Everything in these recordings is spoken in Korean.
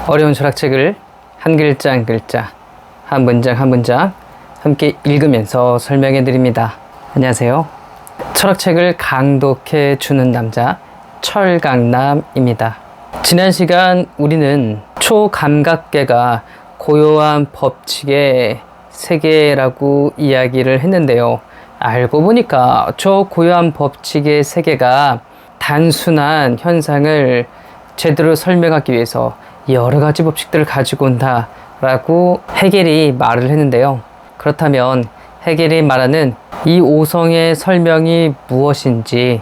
어려운 철학책을 한 글자 한 글자, 한 문장 한 문장 함께 읽으면서 설명해 드립니다. 안녕하세요. 철학책을 강독해 주는 남자 철강남입니다. 지난 시간 우리는 초감각계가 고요한 법칙의 세계라고 이야기를 했는데요. 알고 보니까 저 고요한 법칙의 세계가 단순한 현상을 제대로 설명하기 위해서 여러 가지 법칙들을 가지고 온다 라고 헤겔이 말을 했는데요. 그렇다면 헤겔이 말하는 이 오성의 설명이 무엇인지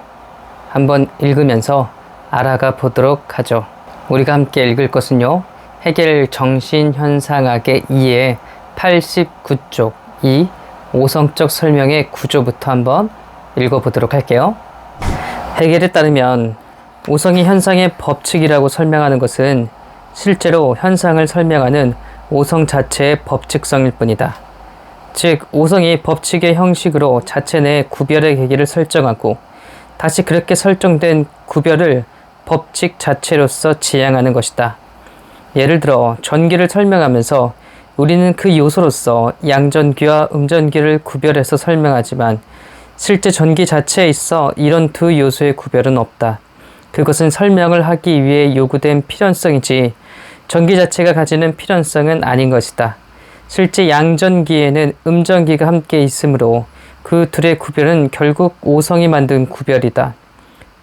한번 읽으면서 알아가 보도록 하죠. 우리가 함께 읽을 것은요, 헤겔 정신현상학의 2의 89쪽 이 오성적 설명의 구조부터 한번 읽어보도록 할게요. 헤겔에 따르면 오성이 현상의 법칙이라고 설명하는 것은 실제로 현상을 설명하는 오성 자체의 법칙성일 뿐이다. 즉, 오성이 법칙의 형식으로 자체 내 구별의 계기를 설정하고 다시 그렇게 설정된 구별을 법칙 자체로서 지향하는 것이다. 예를 들어 전기를 설명하면서 우리는 그 요소로서 양전기와 음전기를 구별해서 설명하지만 실제 전기 자체에 있어 이런 두 요소의 구별은 없다. 그것은 설명을 하기 위해 요구된 필연성이지 전기 자체가 가지는 필연성은 아닌 것이다. 실제 양전기에는 음전기가 함께 있으므로 그 둘의 구별은 결국 오성이 만든 구별이다.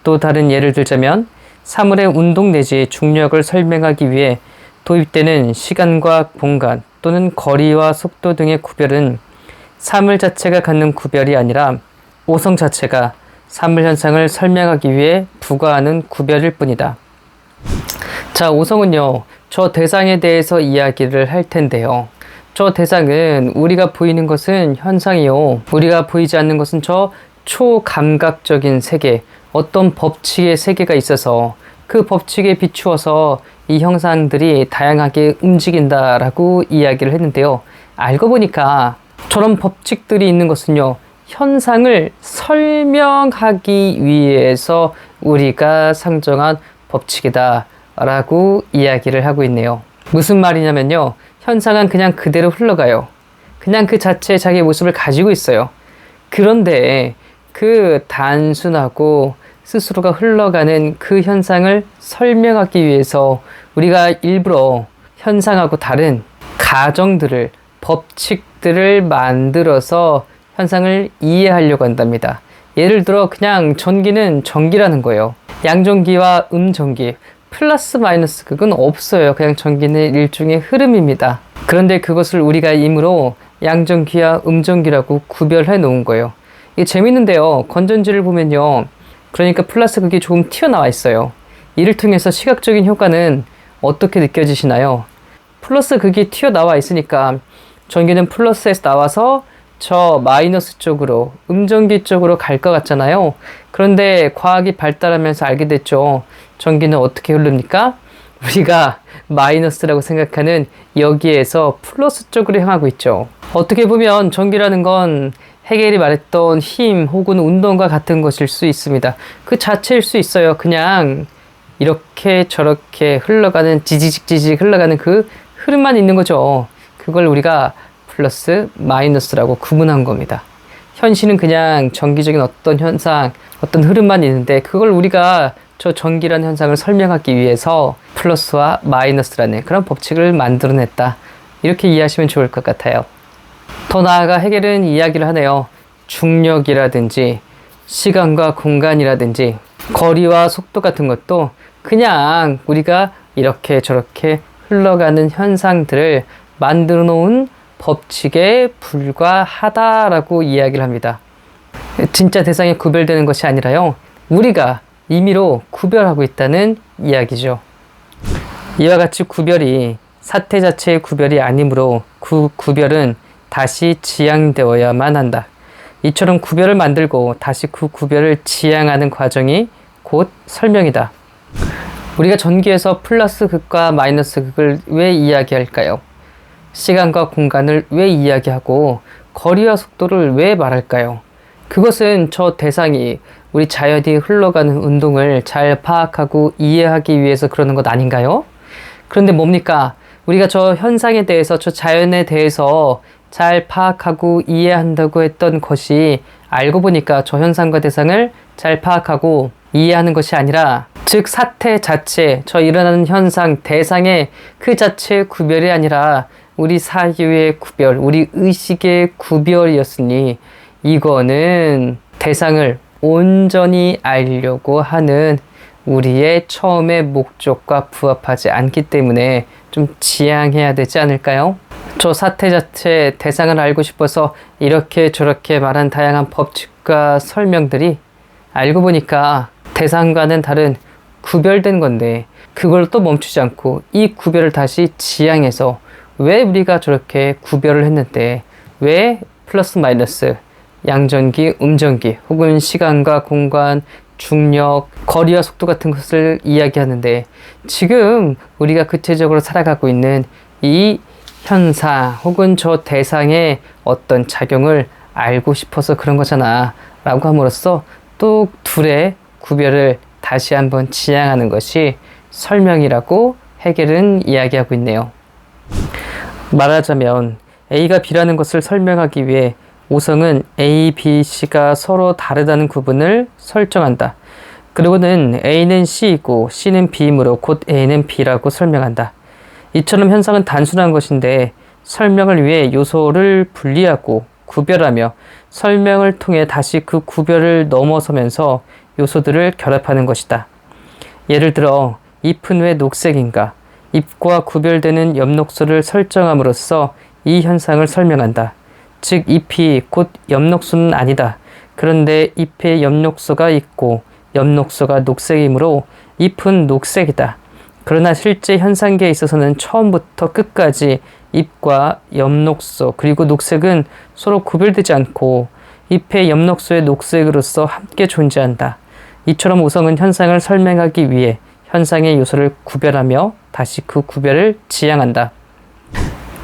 또 다른 예를 들자면 사물의 운동 내지 중력을 설명하기 위해 도입되는 시간과 공간 또는 거리와 속도 등의 구별은 사물 자체가 갖는 구별이 아니라 오성 자체가 사물 현상을 설명하기 위해 부과하는 구별일 뿐이다. 자, 오성은요, 저 대상에 대해서 이야기를 할 텐데요. 저 대상은 우리가 보이는 것은 현상이요, 우리가 보이지 않는 것은 저 초감각적인 세계, 어떤 법칙의 세계가 있어서 그 법칙에 비추어서 이 형상들이 다양하게 움직인다라고 이야기를 했는데요. 알고 보니까 저런 법칙들이 있는 것은요, 현상을 설명하기 위해서 우리가 상정한 법칙이다 라고 이야기를 하고 있네요. 무슨 말이냐면요, 현상은 그냥 그대로 흘러가요. 그냥 그 자체의 자기의 모습을 가지고 있어요. 그런데 그 단순하고 스스로가 흘러가는 그 현상을 설명하기 위해서 우리가 일부러 현상하고 다른 가정들을, 법칙들을 만들어서 현상을 이해하려고 한답니다. 예를 들어 그냥 전기는 전기라는 거예요. 양전기와 음전기, 플러스 마이너스 극은 없어요. 그냥 전기는 일종의 흐름입니다. 그런데 그것을 우리가 임의로 양전기와 음전기라고 구별해 놓은 거예요. 이게 재밌는데요. 건전지를 보면요, 그러니까 플러스 극이 조금 튀어나와 있어요. 이를 통해서 시각적인 효과는 어떻게 느껴지시나요? 플러스 극이 튀어나와 있으니까 전기는 플러스에서 나와서 저 마이너스 쪽으로, 음전기 쪽으로 갈 것 같잖아요. 그런데 과학이 발달하면서 알게 됐죠. 전기는 어떻게 흐릅니까? 우리가 마이너스라고 생각하는 여기에서 플러스 쪽으로 향하고 있죠. 어떻게 보면 전기라는 건 헤겔이 말했던 힘 혹은 운동과 같은 것일 수 있습니다. 그 자체일 수 있어요. 그냥 이렇게 저렇게 흘러가는, 지지직 흘러가는 그 흐름만 있는 거죠. 그걸 우리가 플러스 마이너스라고 구분한 겁니다. 현실은 그냥 전기적인 어떤 현상, 어떤 흐름만 있는데 그걸 우리가 저 전기라는 현상을 설명하기 위해서 플러스와 마이너스라는 그런 법칙을 만들어냈다. 이렇게 이해하시면 좋을 것 같아요. 더 나아가 헤겔은 이야기를 하네요. 중력이라든지 시간과 공간이라든지 거리와 속도 같은 것도 그냥 우리가 이렇게 저렇게 흘러가는 현상들을 만들어 놓은 법칙에 불과하다라고 이야기를 합니다. 진짜 대상이 구별되는 것이 아니라요, 우리가 임의로 구별하고 있다는 이야기죠. 이와 같이 구별이 사태 자체의 구별이 아니므로 그 구별은 다시 지향되어야만 한다. 이처럼 구별을 만들고 다시 그 구별을 지향하는 과정이 곧 설명이다. 우리가 전기에서 플러스 극과 마이너스 극을 왜 이야기할까요? 시간과 공간을 왜 이야기하고 거리와 속도를 왜 말할까요? 그것은 저 대상이 우리 자연이 흘러가는 운동을 잘 파악하고 이해하기 위해서 그러는 것 아닌가요? 그런데 뭡니까? 우리가 저 현상에 대해서, 저 자연에 대해서 잘 파악하고 이해한다고 했던 것이 알고 보니까 저 현상과 대상을 잘 파악하고 이해하는 것이 아니라, 즉 사태 자체, 저 일어나는 현상, 대상의 그 자체의 구별이 아니라 우리 사유의 구별, 우리 의식의 구별이었으니 이거는 대상을 온전히 알려고 하는 우리의 처음의 목적과 부합하지 않기 때문에 좀 지양해야 되지 않을까요? 저 사태 자체 대상을 알고 싶어서 이렇게 저렇게 말한 다양한 법칙과 설명들이 알고 보니까 대상과는 다른 구별된 건데, 그걸 또 멈추지 않고 이 구별을 다시 지향해서 왜 우리가 저렇게 구별을 했는데, 왜 플러스 마이너스, 양전기, 음전기, 혹은 시간과 공간, 중력, 거리와 속도 같은 것을 이야기하는데, 지금 우리가 구체적으로 살아가고 있는 이 현상 혹은 저 대상의 어떤 작용을 알고 싶어서 그런 거잖아 라고 함으로써 또 둘의 구별을 다시 한번 지향하는 것이 설명이라고 헤겔은 이야기하고 있네요. 말하자면 A가 B라는 것을 설명하기 위해 오성은 A, B, C가 서로 다르다는 구분을 설정한다. 그리고는 A는 C이고 C는 B이므로 곧 A는 B라고 설명한다. 이처럼 현상은 단순한 것인데 설명을 위해 요소를 분리하고 구별하며 설명을 통해 다시 그 구별을 넘어서면서 요소들을 결합하는 것이다. 예를 들어 잎은 왜 녹색인가? 잎과 구별되는 엽록소를 설정함으로써 이 현상을 설명한다. 즉 잎이 곧 엽록소는 아니다. 그런데 잎에 엽록소가 있고 엽록소가 녹색이므로 잎은 녹색이다. 그러나 실제 현상계에 있어서는 처음부터 끝까지 잎과 엽록소 그리고 녹색은 서로 구별되지 않고 잎의 엽록소의 녹색으로서 함께 존재한다. 이처럼 오성은 현상을 설명하기 위해 현상의 요소를 구별하며 다시 그 구별을 지향한다.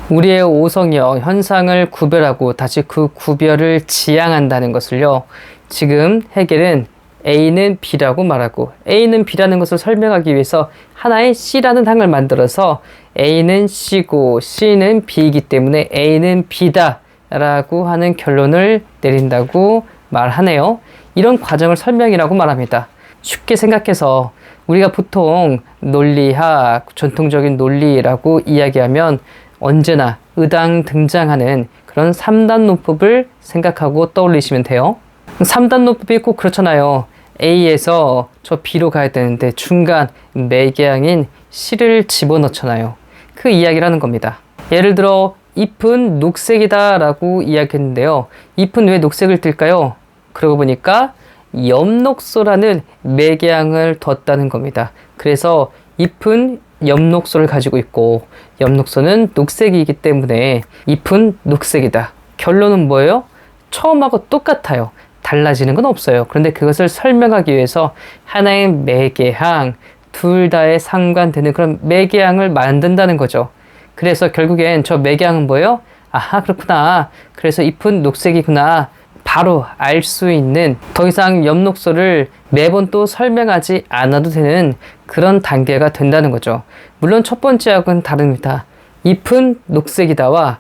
우리의 오성이요, 현상을 구별하고 다시 그 구별을 지향한다는 것을요, 지금 헤겔은 A는 B라고 말하고 A는 B라는 것을 설명하기 위해서 하나의 C라는 항을 만들어서 A는 C고 C는 B이기 때문에 A는 B다 라고 하는 결론을 내린다고 말하네요. 이런 과정을 설명이라고 말합니다. 쉽게 생각해서 우리가 보통 논리학, 전통적인 논리라고 이야기하면 언제나 의당 등장하는 그런 3단 논법을 생각하고 떠올리시면 돼요. 3단 논법이 꼭 그렇잖아요. A에서 저 B로 가야 되는데 중간 매개항인 C를 집어넣잖아요. 그 이야기를 하는 겁니다. 예를 들어 잎은 녹색이다 라고 이야기했는데요. 잎은 왜 녹색을 띨까요? 그러고 보니까 엽록소라는 매개항을 뒀다는 겁니다. 그래서 잎은 엽록소를 가지고 있고 엽록소는 녹색이기 때문에 잎은 녹색이다. 결론은 뭐예요? 처음하고 똑같아요. 달라지는 건 없어요. 그런데 그것을 설명하기 위해서 하나의 매개항, 둘 다에 상관되는 그런 매개항을 만든다는 거죠. 그래서 결국엔 저 매개항은 뭐예요? 아하, 그렇구나. 그래서 잎은 녹색이구나. 바로 알 수 있는, 더 이상 엽록소를 매번 또 설명하지 않아도 되는 그런 단계가 된다는 거죠. 물론 첫 번째하고는 다릅니다. 잎은 녹색이다와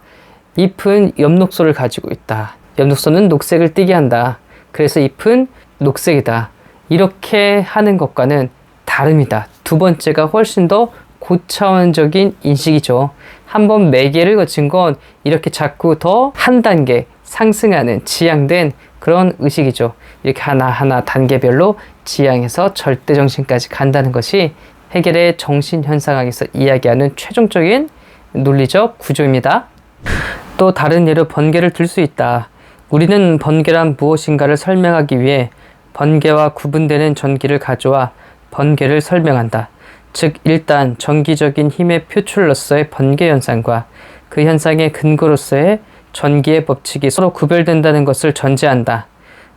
잎은 엽록소를 가지고 있다. 엽록소는 녹색을 띠게 한다. 그래서 잎은 녹색이다. 이렇게 하는 것과는 다릅니다. 두 번째가 훨씬 더 고차원적인 인식이죠. 한번 매개를 거친 건 이렇게 자꾸 더 한 단계 상승하는 지향된 그런 의식이죠. 이렇게 하나하나 단계별로 지향해서 절대정신까지 간다는 것이 헤겔의 정신현상학에서 이야기하는 최종적인 논리적 구조입니다. 또 다른 예로 번개를 들 수 있다. 우리는 번개란 무엇인가를 설명하기 위해 번개와 구분되는 전기를 가져와 번개를 설명한다. 즉 일단 전기적인 힘의 표출로서의 번개 현상과 그 현상의 근거로서의 전기의 법칙이 서로 구별된다는 것을 전제한다.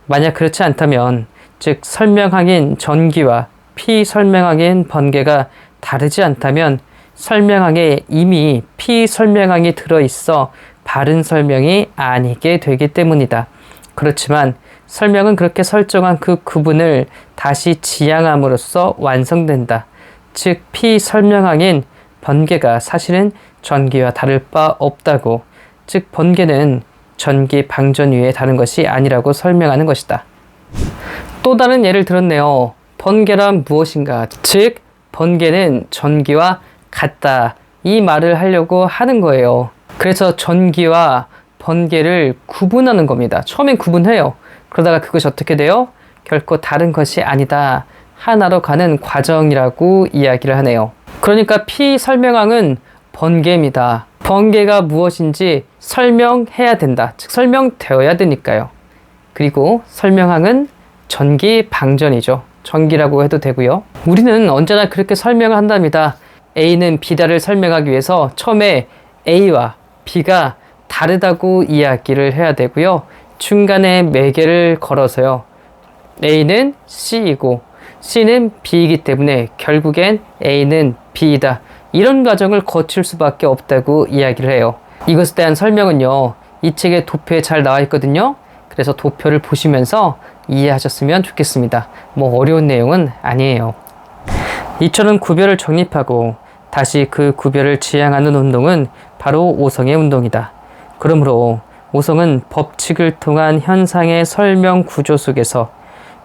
만약 그렇지 않다면, 즉 설명항인 전기와 피설명항인 번개가 다르지 않다면 설명항에 이미 피설명항이 들어있어 바른 설명이 아니게 되기 때문이다. 그렇지만 설명은 그렇게 설정한 그 구분을 다시 지향함으로써 완성된다. 즉 피설명항인 번개가 사실은 전기와 다를 바 없다고, 즉 번개는 전기 방전 위에 다른 것이 아니라고 설명하는 것이다. 또 다른 예를 들었네요. 번개란 무엇인가? 즉 번개는 전기와 같다, 이 말을 하려고 하는 거예요. 그래서 전기와 번개를 구분하는 겁니다. 처음엔 구분해요. 그러다가 그것이 어떻게 돼요? 결코 다른 것이 아니다, 하나로 가는 과정이라고 이야기를 하네요. 그러니까 피설명항은 번개입니다. 번개가 무엇인지 설명해야 된다. 즉 설명되어야 되니까요. 그리고 설명항은 전기 방전이죠. 전기라고 해도 되고요. 우리는 언제나 그렇게 설명을 한답니다. A는 B다를 설명하기 위해서 처음에 A와 B가 다르다고 이야기를 해야 되고요. 중간에 매개를 걸어서요. A는 C이고 C는 B이기 때문에 결국엔 A는 B이다, 이런 과정을 거칠 수밖에 없다고 이야기를 해요. 이것에 대한 설명은요, 이 책에 도표에 잘 나와 있거든요. 그래서 도표를 보시면서 이해하셨으면 좋겠습니다. 뭐 어려운 내용은 아니에요. 이처럼 구별을 정립하고 다시 그 구별을 지향하는 운동은 바로 오성의 운동이다. 그러므로 오성은 법칙을 통한 현상의 설명 구조 속에서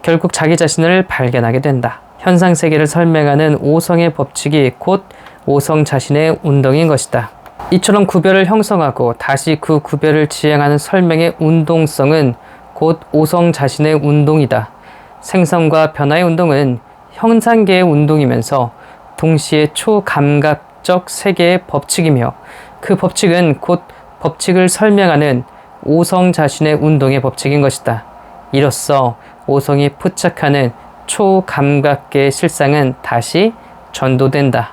결국 자기 자신을 발견하게 된다. 현상 세계를 설명하는 오성의 법칙이 곧 오성 자신의 운동인 것이다. 이처럼 구별을 형성하고 다시 그 구별을 지향하는 설명의 운동성은 곧 오성 자신의 운동이다. 생성과 변화의 운동은 현상계의 운동이면서 동시에 초감각적 세계의 법칙이며, 그 법칙은 곧 법칙을 설명하는 오성 자신의 운동의 법칙인 것이다. 이로써 오성이 포착하는 초감각계의 실상은 다시 전도된다.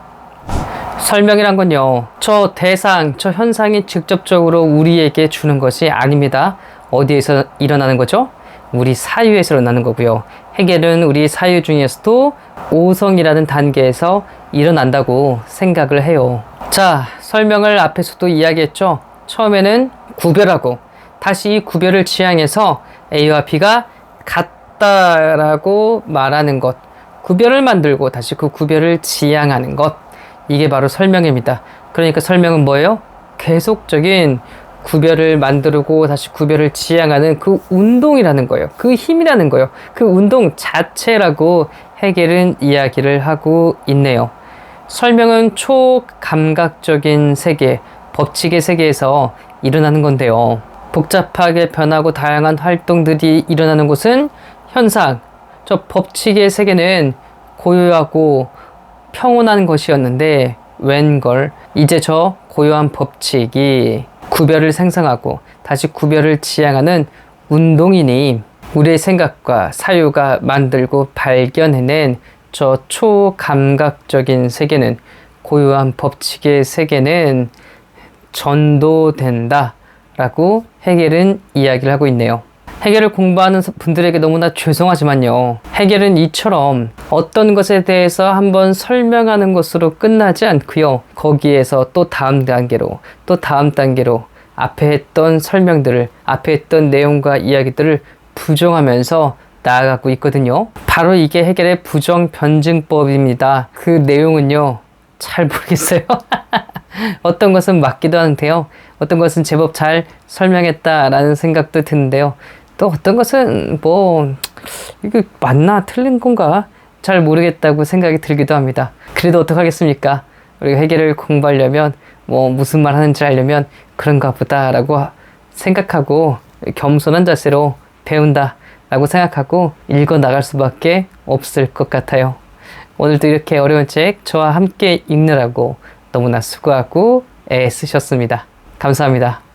설명이란 건요, 저 대상, 저 현상이 직접적으로 우리에게 주는 것이 아닙니다. 어디에서 일어나는 거죠? 우리 사유에서 일어나는 거고요. 해겔은 우리 사유 중에서도 오성이라는 단계에서 일어난다고 생각을 해요. 자, 설명을 앞에서도 이야기했죠. 처음에는 구별하고 다시 이 구별을 지향해서 A와 B가 같다라고 말하는 것, 구별을 만들고 다시 그 구별을 지향하는 것, 이게 바로 설명입니다. 그러니까 설명은 뭐예요? 계속적인 구별을 만들고 다시 구별을 지향하는 그 운동이라는 거예요. 그 힘이라는 거예요. 그 운동 자체라고 해겔은 이야기를 하고 있네요. 설명은 초감각적인 세계, 법칙의 세계에서 일어나는 건데요. 복잡하게 변하고 다양한 활동들이 일어나는 곳은 현상, 저 법칙의 세계는 고요하고 평온한 것이었는데 웬걸, 이제 저 고요한 법칙이 구별을 생성하고 다시 구별을 지향하는 운동이니 우리의 생각과 사유가 만들고 발견해낸 저 초감각적인 세계는, 고요한 법칙의 세계는 전도된다 라고 해겔은 이야기를 하고 있네요. 해겔을 공부하는 분들에게 너무나 죄송하지만요, 해겔은 이처럼 어떤 것에 대해서 한번 설명하는 것으로 끝나지 않고요, 거기에서 또 다음 단계로 또 다음 단계로 앞에 했던 설명들을, 앞에 했던 내용과 이야기들을 부정하면서 나아가고 있거든요. 바로 이게 해겔의 부정변증법입니다. 그 내용은요, 잘 모르겠어요. 어떤 것은 맞기도 하는데요, 어떤 것은 제법 잘 설명했다라는 생각도 드는데요, 또 어떤 것은 뭐 이거 맞나 틀린 건가 잘 모르겠다고 생각이 들기도 합니다. 그래도 어떡하겠습니까? 우리가 해겔을 공부하려면, 뭐 무슨 말 하는지 알려면 그런가 보다 라고 생각하고 겸손한 자세로 배운다 라고 생각하고 읽어 나갈 수밖에 없을 것 같아요. 오늘도 이렇게 어려운 책 저와 함께 읽느라고 너무나 수고하고 애쓰셨습니다. 감사합니다.